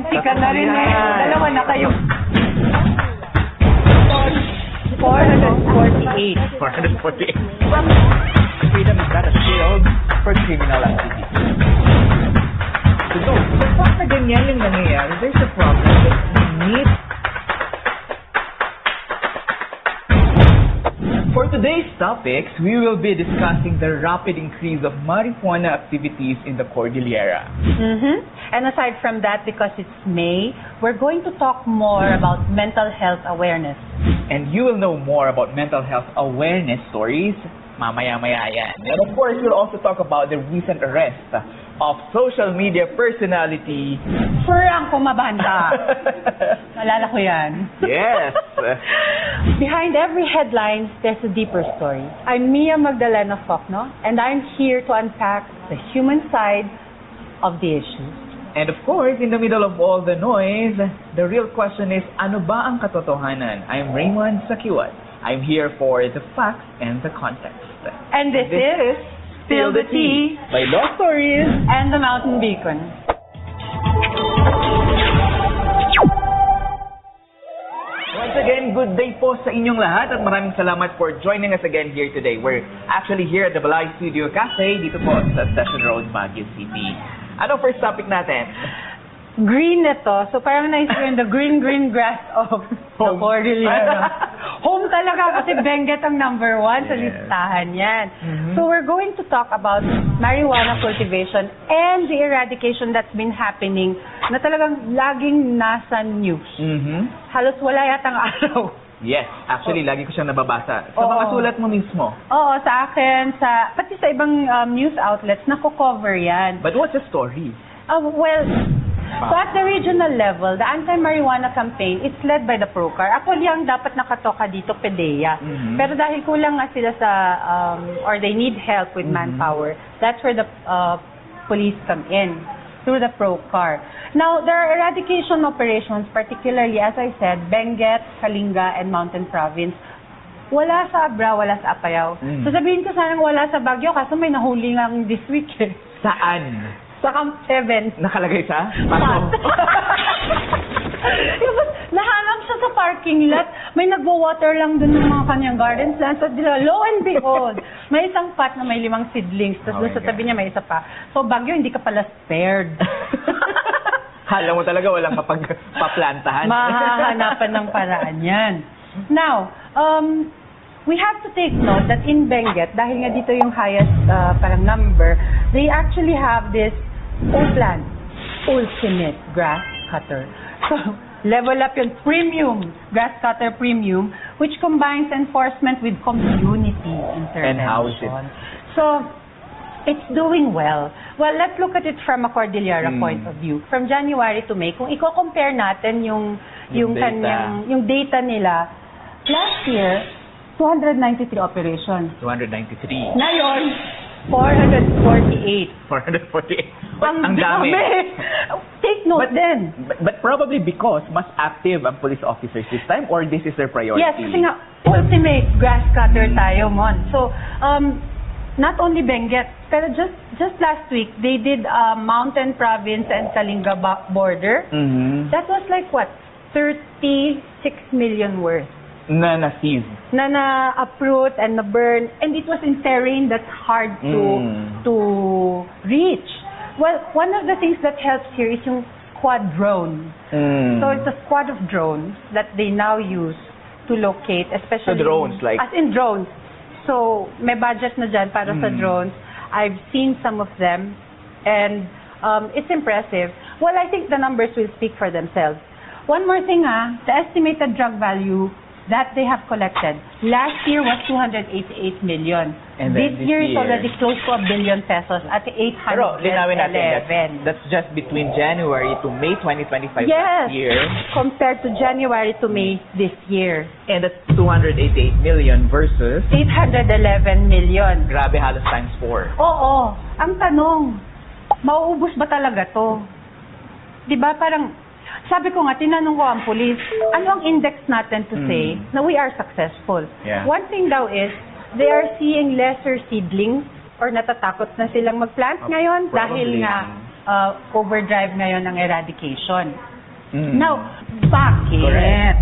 20 ka na rin eh. Dalawa na kayo. 448. 448. Freedom is not a shield for criminal activity. So, kapag na ganyan yung nangyayari, there's a problem that we need. For today's topics, we will be discussing the rapid increase of marijuana activities in the Cordillera. And aside from that, because it's May, we're going to talk more about mental health awareness. And you will know more about mental health awareness stories mamaya-maya yan. And of course, we'll also talk about the recent arrest of social media personality Franco Mabanta. Nalala ko yan. Yes. Behind every headline, there's a deeper story. I'm Mia Magdalena Focno, and I'm here to unpack the human side of the issue. And of course, in the middle of all the noise, the real question is, ano ba ang katotohanan? I'm Raymond Sakiwat. I'm here for the facts and the context. And this is Spill the Tea by Law Stories and the Mountain Beacon. Once again, good day po sa inyong lahat at maraming salamat for joining us again here today. We're actually here at the Balay Studio Cafe dito po sa Session Road, Baguio City. Ano first topic natin? Green na to. So parang nice yun, the green grass of the Cordillera. Home talaga kasi Benguet ang number 1 sa listahan yan. So we're going to talk about marijuana cultivation and the eradication that's been happening na talagang laging nasa news. Halos wala yatang araw. Yes, actually, lagi ko siyang nababasa. Sa mga sulat mo mismo. Oo, sa akin, pati sa ibang news outlets, nako-cover yan. But what's the story? Well, so at the regional level, the anti-marijuana campaign, it's led by the PROCAR. Actually, ang dapat nakatoka dito, PDEA. Pero dahil kulang nga sila sa, or they need help with manpower, that's where the police come in, through the PROCAR. Now, there are eradication operations, particularly, as I said, Benguet, Kalinga, and Mountain Province. Wala sa Abra, wala sa Apayao. So sabihin ko sanang wala sa Baguio, kaso may nahuli nga this week eh. Saan? Sa Camp 7. Nakalagay sa? Nahanap siya sa parking lot. May nagwo-water lang dun ng mga kanyang gardens lang. So, lo and behold, may isang pot na may 5 seedlings. Tapos doon sa tabi niya may isa pa. So, Baguio, hindi ka pala spared. Hala mo talaga walang paplantahan. Mahahanapan ng paraan yan. Now, we have to take note that in Benguet, dahil nga dito yung highest parang number, they actually have this Upland Ultimate Grass Cutter. So, level up yung premium, grass cutter premium, which combines enforcement with community intervention. And how is it? So, it's doing well. Well, let's look at it from a Cordillera point of view. From January to May, kung i-compare natin yung data nila, last year, 293 operations. 293. Ngayon, 448. 448. Ang dami. Take note din. But probably because mas active ang police officers this time or this is their priority? Yes, kasi nga, ultimate grass cutter tayo, Mon. So, not only Benguet, pero just last week, they did Mountain Province and Kalinga border. That was like what? 36 million worth. Na na-seize. Na na-uproot and na-burn. And it was in terrain that's hard to reach. Well, one of the things that helps here is yung squad drone. So it's a squad of drones that they now use to locate, especially... So drones, like... As in drones. So, may budget na dyan para sa drones. I've seen some of them. And it's impressive. Well, I think the numbers will speak for themselves. One more thing, the estimated drug value that they have collected last year was 288 million. And This year is already close to 1 billion pesos at 811. Pero linawin natin, that's just between January to May 2025 Yes, last year. compared to January to May this year. And that's 288 million versus 811 million. grabe, halos times 4. Oo. Ang tanong, mauubos ba talaga to? 'Di ba parang sabi ko nga, tinanong ko ang police, ano ang index natin to say na we are successful? Yeah. One thing daw is, they are seeing lesser seedlings or natatakot na silang mag-plant ngayon dahil nga overdrive ngayon ng eradication. Now, bakit? Correct.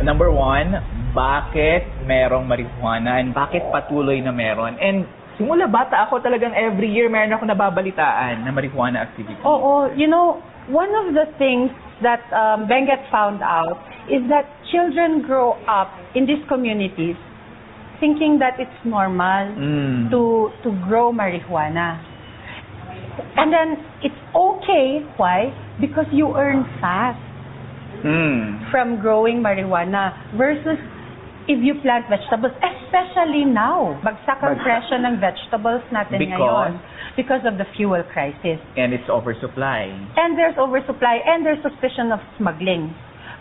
Number one, bakit merong marijuana and bakit patuloy na meron? And simula bata ako talagang every year meron ako nababalitaan na marijuana activity. Oo, you know, one of the things that Benguet found out is that children grow up in these communities thinking that it's normal to grow marijuana. And then it's okay. Why? Because you earn fast from growing marijuana versus if you plant vegetables, especially now. Bagsak ang presyo ng vegetables natin ngayon because of the fuel crisis. And it's oversupply. And there's oversupply and there's suspicion of smuggling.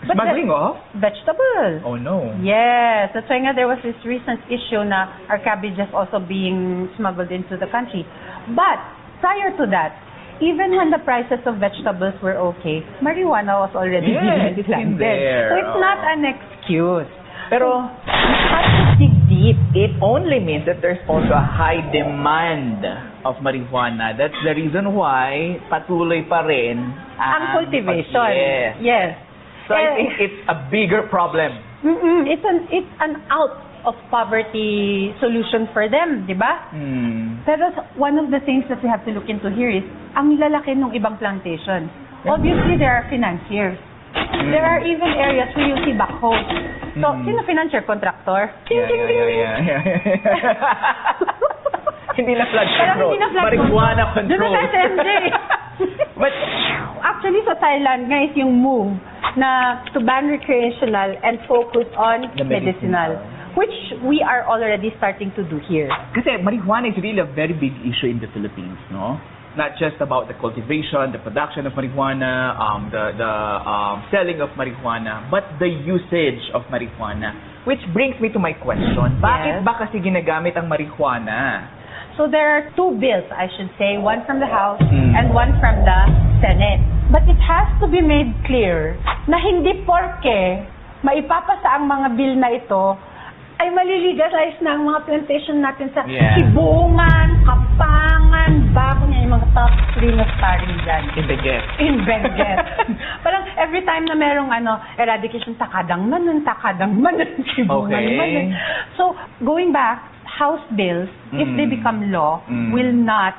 But Smuggling of? Vegetables. Oh no. Yes, that's why nga there was this recent issue na our cabbages also being smuggled into the country. But prior to that, even when the prices of vegetables were okay, marijuana was already being it's in planted. there. So it's not an excuse. Pero You have to dig deep. it only means that there's also a high demand of marijuana. That's the reason why patuloy pa rin Ang cultivation. Yes. Yes. So I think it's a bigger problem. It's an out of poverty solution for them, di ba? Pero one of the things that we have to look into here is ang lalaki ng ibang plantation. Obviously, there are financiers. There are even areas where you see backhoes. So, sino financier? Contractor? Yeah. Hindi na flood Parang control. hindi na flood Marijuana control. control. Doon na tayo sa MJ. But Actually, sa Thailand, guys, yung move na to ban recreational and focus on The medicinal. which we are already starting to do here. kasi marijuana is really a very big issue in the Philippines, no? Not just about the cultivation, the production of marijuana, the selling of marijuana, but the usage of marijuana. Which brings me to my question. Bakit ba kasi ginagamit ang marijuana? So there are two bills, I should say, one from the House and one from the Senate. But it has to be made clear na hindi porke maipapasa ang mga bill na ito ay malilegalize na ang mga plantation natin sa Sibungan, Kapangan, Baco niya, yung mga top 3 na starring dyan. In the guest. In Benguet. Parang every time na merong eradication, takadang manon, Sibungan Okay. manon. So, going back, House bills, if they become law, will not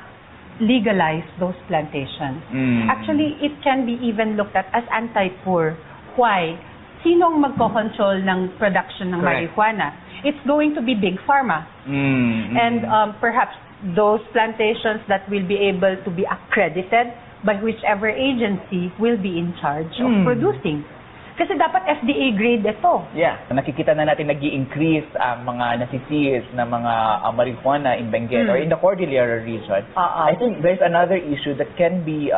legalize those plantations. Actually, it can be even looked at as anti-poor. Why? Sinong magko-control ng production ng Correct. marijuana? It's going to be big pharma. And perhaps those plantations that will be able to be accredited by whichever agency will be in charge of producing. Kasi dapat FDA grade ito. Yeah. Nakikita na natin nag-i-increase ang mga nasiseize na mga marijuana in Benguet or in the Cordillera region. I think there's another issue that can be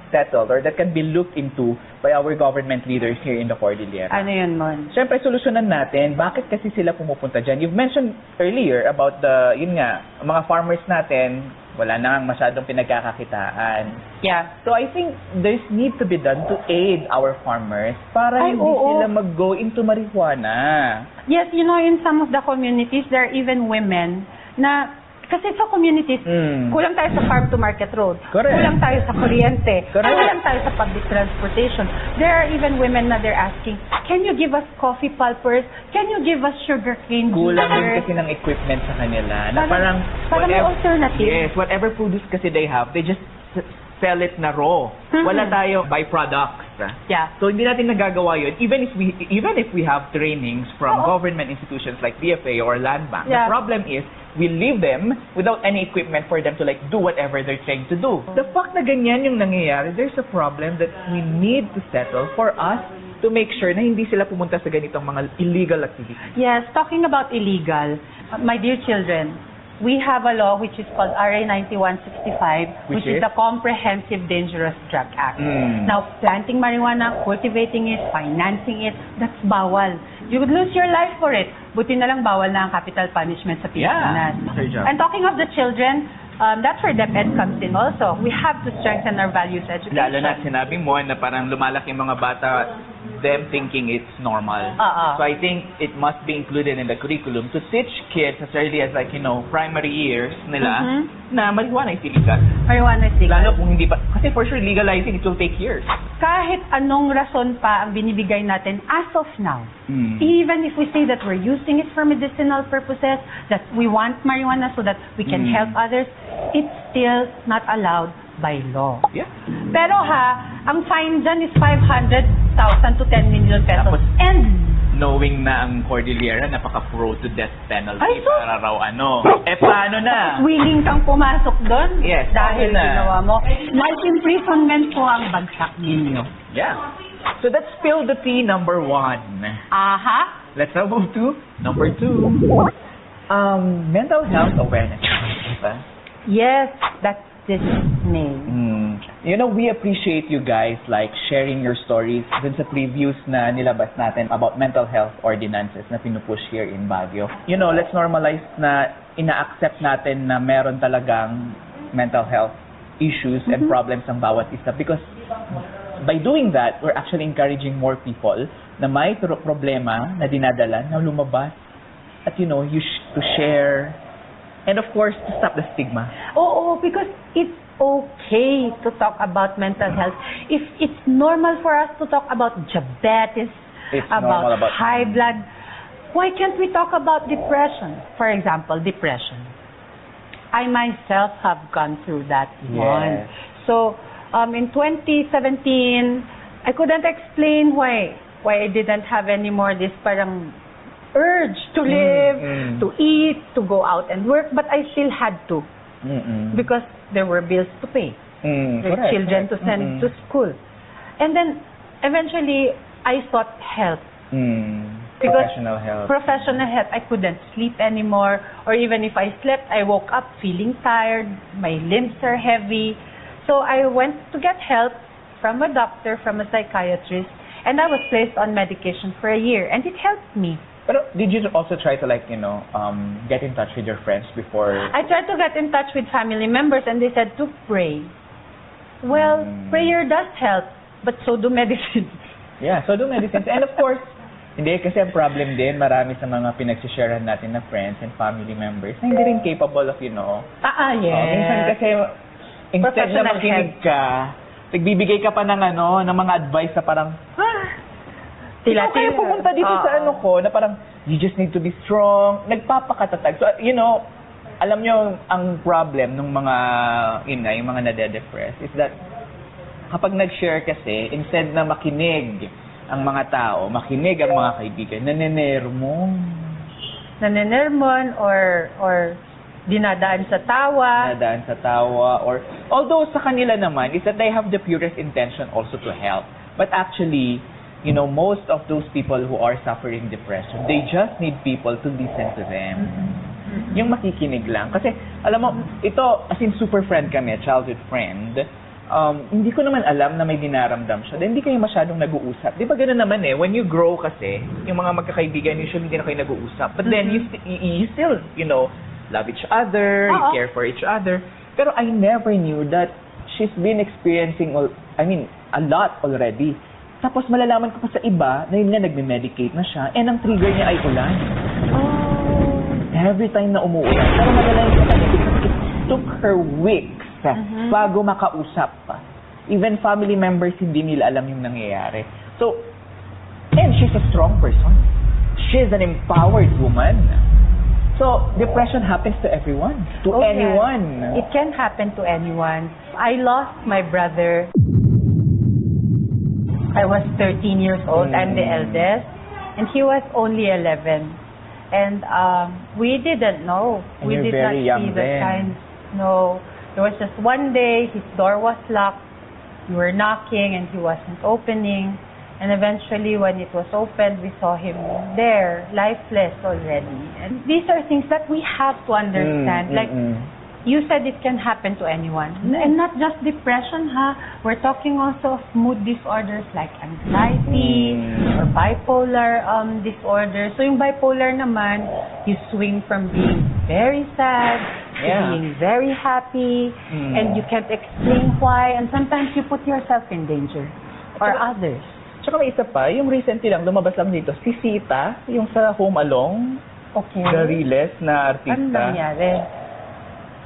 settled or that can be looked into by our government leaders here in the Cordillera. Ano yun, Mon? Siyempre, solusyonan natin, bakit kasi sila pumupunta dyan? You've mentioned earlier about mga farmers natin, wala nang masyadong pinagkakakitaan. Yeah. So I think there's need to be done to aid our farmers para hindi sila mag-go into marijuana. Yes, you know, in some of the communities, there are even women na, kasi sa communities, kulang tayo sa farm to market road. Correct. Kulang tayo sa kuryente. Correct. Kulang tayo sa public transportation. There are even women na they're asking, can you give us coffee pulpers? Can you give us sugar cane Kulang din juicer? kasi ng equipment sa kanila. Na parang may alternative. Yes, whatever produce kasi they have, they just sell it na raw. Wala tayo byproducts. Yeah. So hindi natin nagagawa yun even if we have trainings from government institutions like DFA or Land Bank. Yeah. The problem is we leave them without any equipment for them to do whatever they're trying to do. The fact na ganyan yung nangyayari, there's a problem that we need to settle for us to make sure na hindi sila pumunta sa ganitong mga illegal activities. Yes, talking about illegal, my dear children, we have a law which is called RA 9165, which is the Comprehensive Dangerous Drug Act. Now, planting marijuana, cultivating it, financing it, that's bawal. You would lose your life for it. Buti na lang bawal na ang capital punishment sa Pilipinas. Yeah. And talking of the children, that's where DepEd comes in also. We have to strengthen our values education. Lalo na sinabi mo na parang lumalaki yung mga bata, them thinking it's normal. So I think it must be included in the curriculum to teach kids as early as primary years nila na marijuana is illegal. Marijuana is legal. Lalo kung hindi pa, kasi for sure legalizing it will take years. kahit anong rason pa ang binibigay natin as of now, even if we say that we're using it for medicinal purposes, that we want marijuana so that we can help others, it's still not allowed by law. Yeah. Pero ang fine dyan is 500,000 to 10 million pesos. Tapos, And knowing na ang Cordillera napaka-pro to death penalty Ay, so- para raw paano na? willing kang pumasok doon Yes, dahil okay na. ginawa mo. Life imprisonment po ang bagsak ninyo. Yeah. So that's spill the tea number 1. Aha. Let's now move to number 2. Mental health awareness. Diba? Yes, that's this name. You know, we appreciate you guys like sharing your stories dun sa previews na nilabas natin about mental health ordinances na pinupush here in Baguio. You know, let's normalize na ina-accept natin na meron talagang mental health issues and problems ang bawat isa, because by doing that, we're actually encouraging more people na may problema na dinadala na lumabas at to share, and of course to stop the stigma. Oo, because it's okay to talk about mental health. If it's normal for us to talk about diabetes, It's normal about high blood, why can't we talk about depression? For example, depression. I myself have gone through that one. So, in 2017, I couldn't explain why I didn't have any more this parang urge to live, to eat, to go out and work, but I still had to. Because there were bills to pay, Correct, children to send to school. And then, eventually, I sought help. Because Professional help. Professional help. I couldn't sleep anymore. Or even if I slept, I woke up feeling tired. My limbs are heavy. So I went to get help from a doctor, from a psychiatrist. And I was placed on medication for a year. And it helped me. But did you also try to get in touch with your friends before? I tried to get in touch with family members and they said to pray. Well, prayer does help, but so do medicine. Yeah, so do medicines. And of course, hindi kasi ang problem din, marami sa mga pinagsisharehan natin na friends and family members na hindi rin capable of, Yes. minsan kasi, instead na Professional makinig ka, nagbibigay ka pa ng mga advice na parang, ikaw kayo pumunta dito sa ko, na parang, you just need to be strong, nagpapakatatag. So, alam nyo, ang problem ng mga, yung mga nade-depress, is that, kapag nag-share kasi, instead na makinig ang mga tao, makinig ang mga kaibigan, Nanenermon or dinadaan sa tawa. Or, although sa kanila naman, is that they have the purest intention also to help. But actually, most of those people who are suffering depression, they just need people to listen to them. Yung makikinig lang. Kasi, alam mo, ito, as in super friend kami, childhood friend, hindi ko naman alam na may dinaramdam siya. Then, hindi kayo masyadong nag-uusap. Di ba gano'n naman when you grow kasi, yung mga magkakaibigan, usually hindi na kayo nag-uusap. But then, you still, love each other, you care for each other. Pero I never knew that she's been experiencing, a lot already. Tapos malalaman ko pa sa iba na yun nga nagme-medicate na siya, and ang trigger niya ay ulan. Every time na umuulan, pero malalaman ko pa, it took her weeks bago makausap pa. Even family members, hindi nila alam yung nangyayari. So, and she's a strong person. She's an empowered woman. So, depression happens to everyone, to anyone. It can happen to anyone. I lost my brother. I was 13 years old. I'm the eldest. And he was only 11. And we didn't know. And we you're did very not young see the then. signs. No. There was just one day, his door was locked. We were knocking and he wasn't opening. And eventually, when it was opened, we saw him there, lifeless already. And these are things that we have to understand. Like, you said it can happen to anyone. And not just depression, We're talking also of mood disorders like anxiety or bipolar disorder. So yung bipolar naman, you swing from being very sad to being very happy, and you can't explain why, and sometimes you put yourself in danger or others. Tsaka may isa pa, yung recently lang, lumabas lang dito, si Sita, yung sa Home Along, the Riles na artista. Ano nangyari?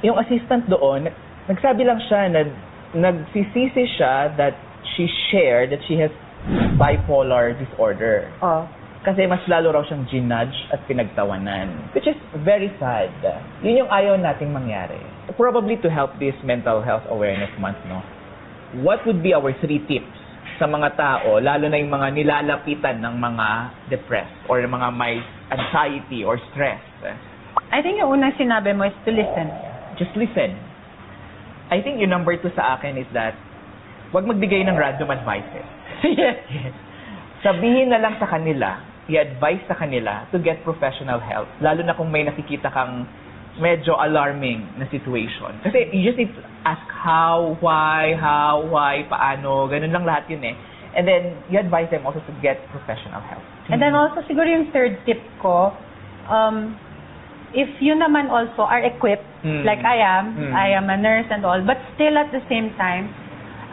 Yung assistant doon, nagsabi lang siya na nagsisisi siya that she shared that she has bipolar disorder. Oh. Kasi mas lalo raw siyang ginudge at pinagtawanan. Which is very sad. Yun yung ayaw nating mangyari. Probably to help this Mental Health Awareness Month, no? What would be our 3 tips sa mga tao, lalo na yung mga nilalapitan ng mga depressed or mga may anxiety or stress? I think yung unang sinabi mo is to listen. Just listen. I think yung number 2 sa akin is that wag magbigay ng random advices. Yes. Sabihin na lang sa kanila, i-advise sa kanila to get professional help. Lalo na kung may nakikita kang medyo alarming na situation. Kasi you just need to ask how, why, paano, ganun lang lahat yun eh. And then, you advise them also to get professional help. And then also, siguro yung third tip ko, if you naman also are equipped, like I am a nurse and all, but still at the same time,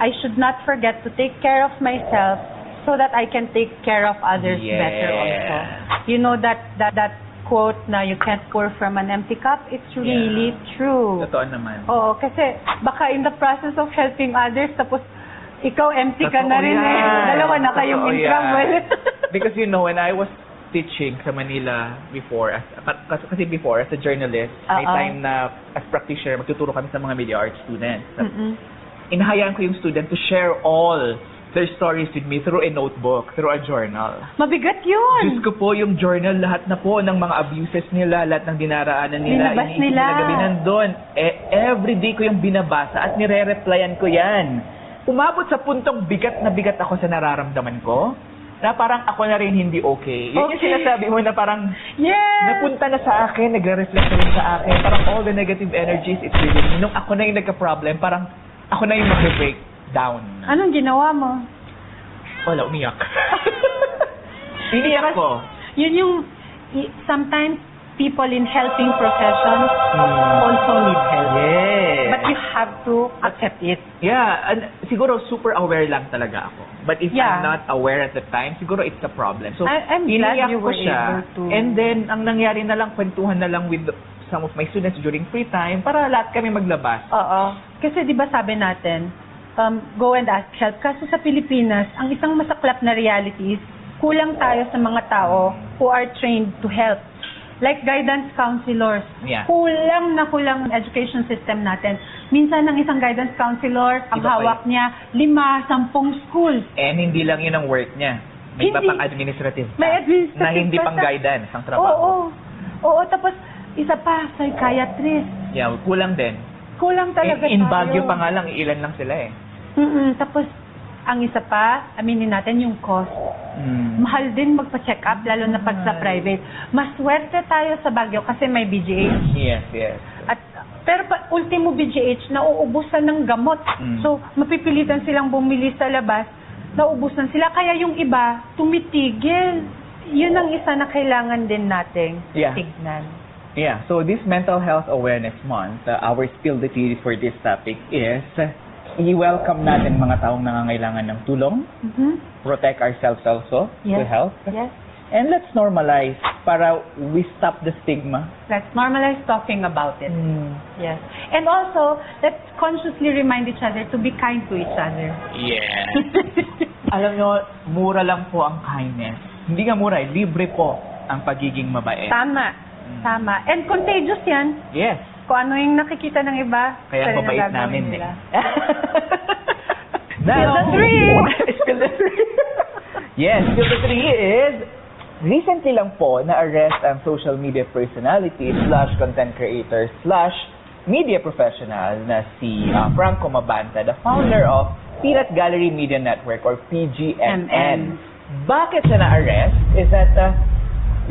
I should not forget to take care of myself so that I can take care of others better also. You know that quote na you can't pour from an empty cup? It's really true. Totoo naman. Oo, kasi baka in the process of helping others, tapos ikaw empty ka na rin eh. Dalawa na kayong in trouble. Because you know, when I was teaching sa Manila before, kasi before, as a journalist, may time na as practitioner, magtuturo kami sa mga media arts students. Inahayaan ko yung student to share all their stories with me through a notebook, through a journal. Mabigat yun. Diyos ko po, yung journal, lahat na po ng mga abuses nila, lahat ng dinaraanan nila, Binabas nila. gabi nandun. Everyday ko yung binabasa at nire-replyan ko yan. Umabot sa puntong bigat na bigat ako sa nararamdaman ko, na parang ako na rin hindi okay. Yun yung sinasabi mo na parang napunta na sa akin, nagre-reflect na rin sa akin. Parang all the negative energies, it's within me. Nung ako na yung nagka-problem, parang ako na yung mag-break down. Anong ginawa mo? Wala, umiyak. Iniyak ko. Yun yung, sometimes people in helping professions also need help. Yes. But you have to accept it. Yeah, and siguro super aware lang talaga ako. But if I'm not aware at the time, siguro it's a problem. So, I'm glad iniyak you ko were siya. able to. And then, ang nangyari na lang, kwentuhan na lang with some of my students during free time para lahat kami maglabas. Oo. Kasi di ba sabi natin, go and ask help. Kasi sa Pilipinas, ang isang masaklap na reality is, kulang tayo sa mga tao who are trained to help. Like guidance counselors. Yeah. Kulang na kulang ang education system natin. Minsan ng isang guidance counselor, ang Iba pa hawak niya, 5-10 schools. And hindi lang yun ang work niya. May iba Hindi. pang administrative May task administrative na hindi pa pang sa- guidance ang trabaho. Oo, tapos isa pa, psychiatrist. Yeah, kulang din. Kulang talaga In tayo. Baguio pa nga lang, ilan lang sila eh. Tapos, ang isa pa, aminin natin yung cost. Mahal din magpa-check up, lalo na pag sa private. Maswerte tayo sa Baguio kasi may BGH. Yes. At, pero ultimo BGH, nauubusan ng gamot. So, mapipilitan silang bumili sa labas, nauubusan sila. Kaya yung iba, tumitigil. Yun ang isa na kailangan din nating tignan. Yeah, so this Mental Health Awareness Month, our spill the tea for this topic is i-welcome natin mga taong nangangailangan ng tulong, protect ourselves also to help, Yes. and let's normalize para we stop the stigma. Let's normalize talking about it. Yes. And also, let's consciously remind each other to be kind to each other. Yes. Alam nyo, mura lang po ang kindness. Hindi nga mura, libre po ang pagiging mabait. Tama. And contagious yan. Yes. Kung ano yung nakikita ng iba, Kaya rin ang mabait gagawin namin nila. Spill the three! Spill the three! Yes, spill the three is recently lang po na-arrest ang social media personality / content creator / media professional na si Franco Mabanta, the founder of Peanut Gallery Media Network or PGMN. Bakit siya na-arrest is that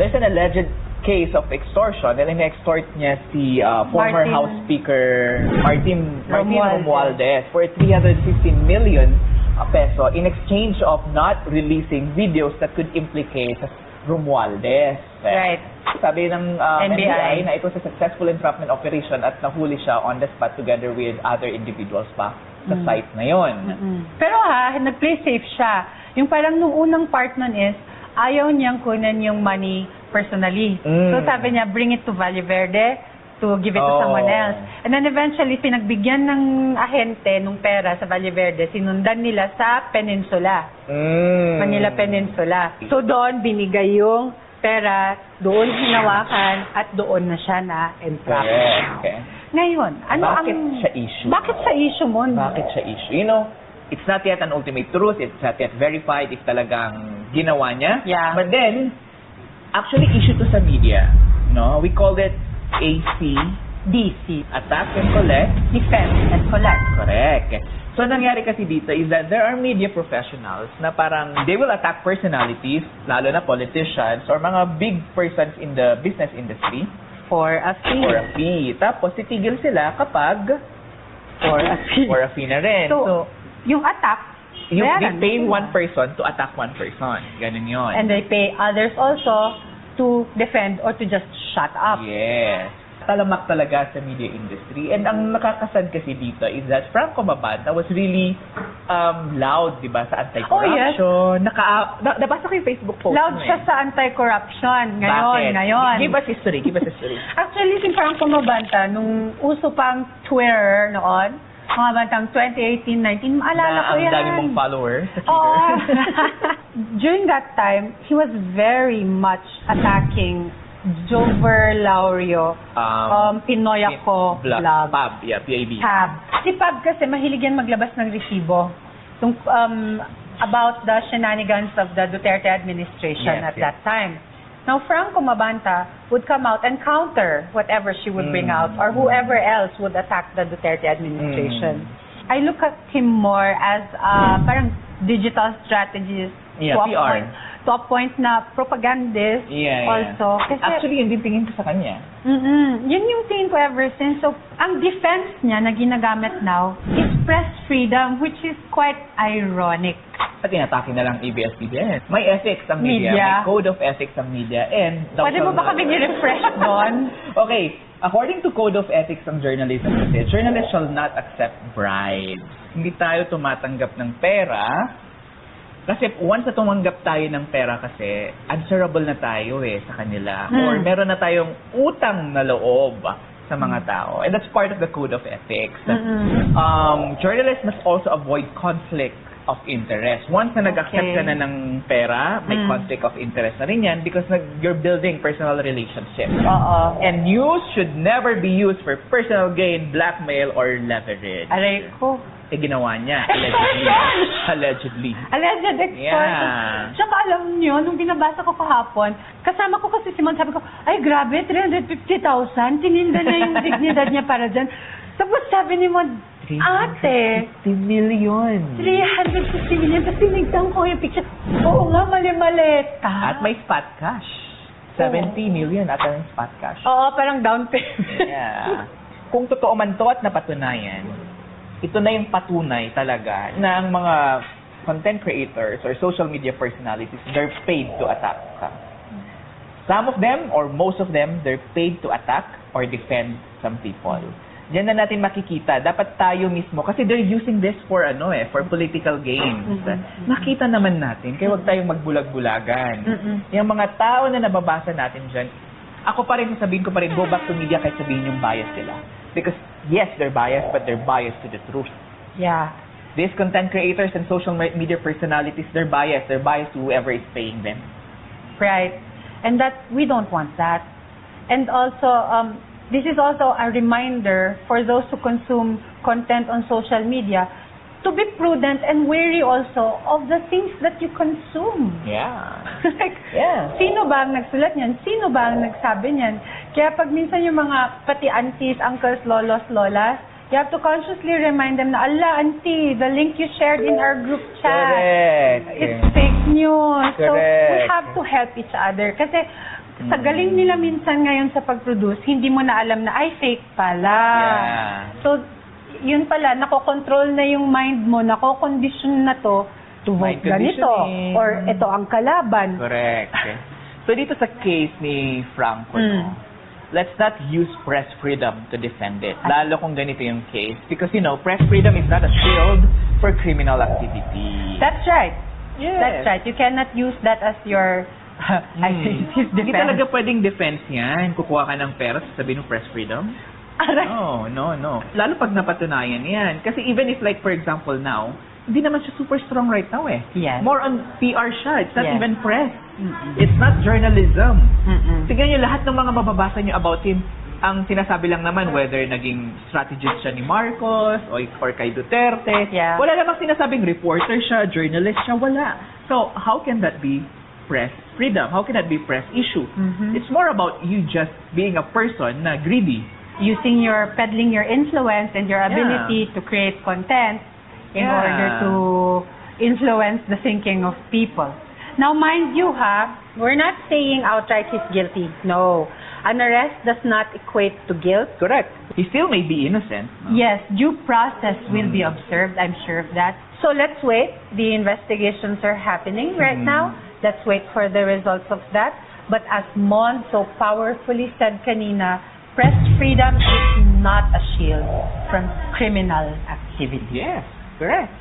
there's an alleged case of extortion and in-extort niya si former Martin House Speaker Martin Romualdez. Romualdez for 315 million peso in exchange of not releasing videos that could implicate Romualdez. Right. Sabi ng NBI na ito sa successful entrapment operation at nahuli siya on the spot together with other individuals pa sa site na yon. Pero nag-play safe siya. Yung parang nung unang part nun is, ayaw niyang kunan yung money personally. So sabi niya, bring it to Valle Verde. to give it to Oh. someone else. And then eventually, pinagbigyan ng ahente nung pera sa Valle Verde, sinundan nila sa Peninsula, Manila Peninsula. So doon, binigay yung pera, doon hinawakan, at doon na siya na-entrap. Correct. Okay. Ngayon, ano Bakit ang... siya issue? Bakit sa issue mo? Bakit siya issue? You know, it's not yet an ultimate truth. It's not yet verified if talagang ginawa niya. Yeah. But then, actually issue to sa media. No? We called it AC, DC. Attack and Collect. Defense and collect. Correct. So, nangyari kasi dito is that there are media professionals na parang they will attack personalities, lalo na politicians or mga big persons in the business industry For a fee. for a fee. Tapos, titigil sila kapag For a fee. for a fee na rin. So, yung attack, they bayaran pay sila. one person to attack one person. Ganun yun. And they pay others also to defend or to just shut up. Yes. Talamak talaga sa media industry. And ang nakakasad kasi dito is that Franco Mabanta was really loud, di ba, sa anti-corruption. Nabasa ko yung Facebook post Loud mo siya sa anti-corruption. Ngayon, Bakit? ngayon. Give us history. Actually, si Franco Mabanta, nung uso pang Twitter noon, mga bantang 2018-19, maalala ko ang yan. dami mong followers sa Oo. Twitter. During that time, he was very much attacking Jover Laurio, Pinoy Ako Vlog. Pab, yeah, PAB. Pab. Si Pab kasi mahilig yan maglabas ng resibo about the shenanigans of the Duterte administration Yes, at yes. that time. Now, Franco Mabanta would come out and counter whatever she would bring out or whoever else would attack the Duterte administration. I look at him more as parang digital strategist Yeah, PR. To a point na propagandist Yeah. also. Kasi, Actually, yun din tingin ko sa kanya. Yun yung tingin ko ever since. So, ang defense niya na ginagamit now is press freedom, which is quite ironic. At tinatake na lang ABS-CBN. May ethics ang media. Media. May code of ethics ang media. And Pwede mo ba kami i-refresh doon? Okay. According to Code of Ethics ng journalism kasi, journalists shall not accept bribes. Hindi tayo tumatanggap ng pera. Kasi once na tumanggap tayo ng pera kasi, answerable na tayo sa kanila. Or meron na tayong utang na loob sa mga tao. And that's part of the Code of Ethics. Journalists must also avoid conflict of interest. Once na nag-accept ka na ng pera, may conflict of interest na rin yan because you're building personal relationships. Oo. And news should never be used for personal gain, blackmail, or leverage. Aray ko. Ginawa niya. Allegedly. Alleged export. Yeah. Tsaka alam niyo, nung binabasa ko kahapon, kasama ko kasi si Mon, sabi ko, ay grabe, 350,000, tininda na yung dignidad niya para dyan. Tapos sabi ni Mon, ate, 350 million. 350 million. Tapos tinignan ko yung picture. Oo nga, mali-maleta. At may spot cash. 70 million at ang spot cash. Oo, parang down payment. Yeah. Kung totoo man to at napatunayan, ito na yung patunay talaga na ang mga content creators or social media personalities, they're paid to attack. Some of them or most of them, they're paid to attack or defend some people. Diyan na natin makikita, dapat tayo mismo, kasi they're using this for for political gains. Nakita naman natin, kaya huwag tayong magbulag-bulagan. Yung mga tao na nababasa natin dyan, ako pa rin, sabihin ko pa rin, go back to media kahit sabihin yung bias sila. Because, yes, they're biased, but they're biased to the truth. Yeah. These content creators and social media personalities, they're biased. They're biased to whoever is paying them. Right. And that, we don't want that. And also, this is also a reminder for those who consume content on social media to be prudent and wary also of the things that you consume. Yeah. Like, Yeah. sino ba ang nagsulat niyan? Sino ba ang nagsabi niyan? Kaya pag minsan yung mga pati aunties, uncles, lolos, lolas, you have to consciously remind them na, ala, auntie, the link you shared in our group chat, Correct. it's fake news. So, we Correct. have to help each other. Kasi, sa galing nila minsan ngayon sa pag-produce, hindi mo na alam na, ay, fake pala. Yeah. So, yun pala, nakokontrol na yung mind mo, nakokondisyon na to Mind ganito, conditioning. or ito ang kalaban. Correct. So dito sa case ni Franco, let's not use press freedom to defend it. Lalo kung ganito yung case. Because, press freedom is not a shield for criminal activity. That's right. Yes. That's right. You cannot use that as your I think his Hindi defense. talaga pwedeng defense yan. Kukuha ka ng pera, sabihin ng press freedom. Aray. No. Lalo pag napatunayan yan. Kasi even if like, for example now, hindi naman siya super strong right now eh. Yes. More on PR siya. It's not Yes. even press. Mm-mm. It's not journalism. Mm-mm. Tignan niyo lahat ng mga mababasa niyo about him. Ang sinasabi lang naman whether naging strategist siya ni Marcos or kay Duterte. Yeah. Wala namang sinasabing reporter siya, journalist siya, wala. So, how can that be press freedom? How can that be press issue? Mhm. It's more about you just being a person na greedy. Peddling your influence and your ability to create content in Yeah. order to influence the thinking of people. Now, mind you, we're not saying outright he's guilty. No. An arrest does not equate to guilt. Correct. He still may be innocent. No? Yes, due process will be observed. I'm sure of that. So let's wait. The investigations are happening right now. Let's wait for the results of that. But as Mon so powerfully said kanina, press freedom is not a shield from criminal activity. Yes, correct.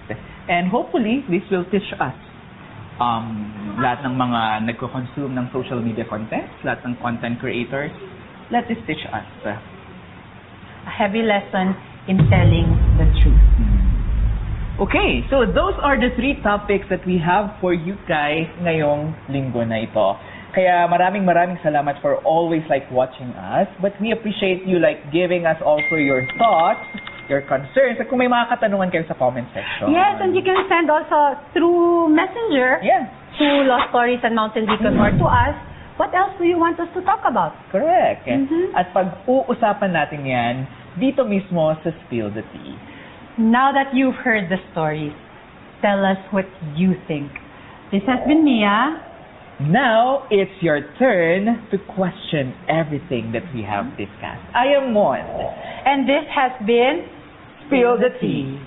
And hopefully, this will teach us lahat ng mga nagko-consume ng social media content, lahat ng content creators, let this teach us. A heavy lesson in telling the truth. Okay, so those are the 3 topics that we have for you guys ngayong linggo na ito. Kaya maraming salamat for always like watching us, but we appreciate you like giving us also your thoughts, your concerns, at kung may mga katanungan kayo sa comment section. Yes, and you can send also through Messenger Yeah, to Lost Stories and Mountain Beacon or to us. What else do you want us to talk about? correct. Mhm. At pag-uusapan natin yan dito mismo sa Spill the Tea. Now that you've heard the stories, tell us what you think. This has been Mia. Now, it's your turn to question everything that we have discussed. I am Mon. And this has been Spill the Tea.